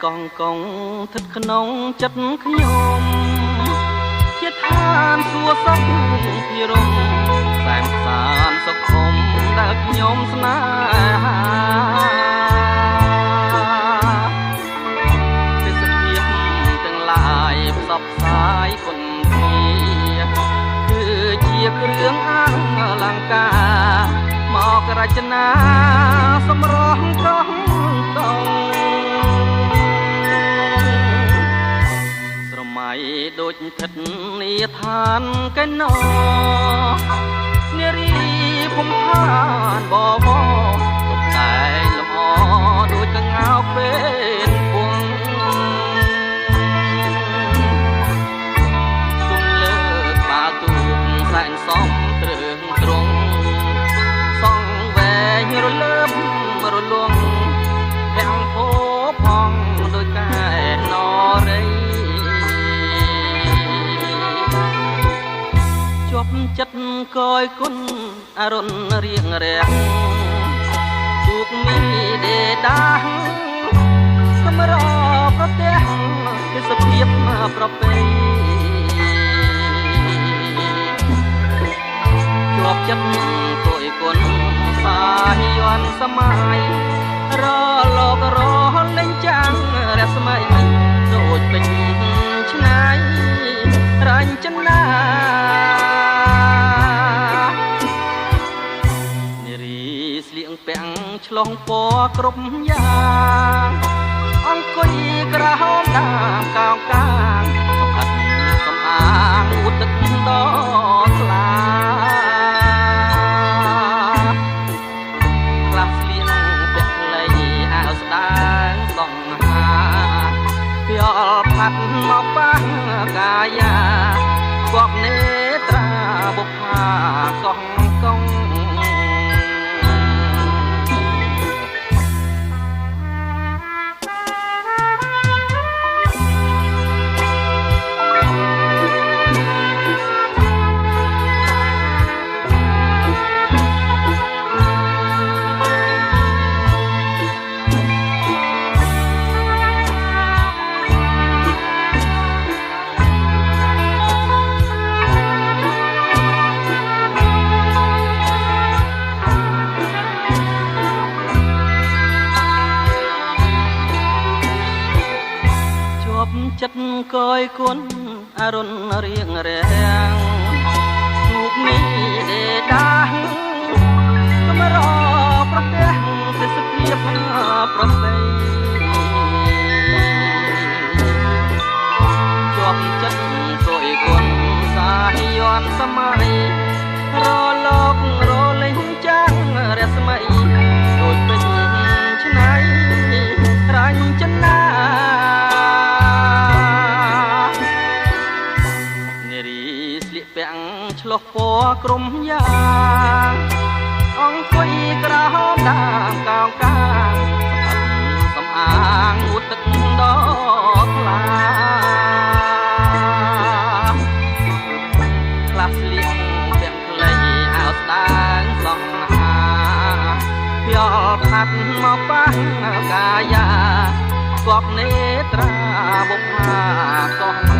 កងកងស្ថិតក្នុងចិត្តខ្ញុំជាឋានសួគ៌សុខភិរមសែនសានសុខុមដែលខ្ញុំស្នេហាទេសភាពទាំងឡាយផ្សព្វផ្សាយគុណធាគឺជាគ្រឿងអលង្ការមករចនាសម្រស់ត្រង់តងដូចឋិតនីឋានកែណោនារីភូមិឋានបបទុកតែលំអដូចកងោកពេលពុងទុំលើកបាល់ទូកសែនសំត្រឹងត្រង់សងវែងរលើបរលងទាំងភោផងដូចកែណរីជាប់ចិត្តកយគុណអរុណរៀងរាំងទូកមីដេដាសម្រប្រទេសទេសភាពប្រពៃជាប់ចិត្តកយគុណសាយ័នសម័យរលករលេងចាំងរស្មីដូចពេញឆ្ងាយរញ្ចនាឆ្លងពណ៌គ្រប់យ៉ាងអង្គុយក្រហមដាមកោងកាងសំអាតសំអាងឧទឹកដល់ថ្លាក្លាស់ស្លៀងពាក់ខ្លីអាវស្ដាងសង្ហាពីអល់ផាត់មកបាំងកាយាគប់នេត្រាបុប្ផាកងកងចិត្តកយគុណអរុណរៀងរាំងទូកមីដេដាសម្រប្រទេសទេសភាពប្រពៃជាប់ចិត្តកយគុណសាយ័នសម័យរលករលេងចាំងរស្មីដូចពេញឆ្នៃរញ្ចនាឆ្លុះពណ៌ក្រុមយ៉ាងអង្គុយក្រហមដាមកោងកាងសំអាងឧទឹកដល់ថ្លាខ្លះស្លៀកពាក់ខ្លីអាវស្ដាងសង្ហាពីអល់ផាត់មកបាំងកាយាគប់នេត្រាបុប្ផាកង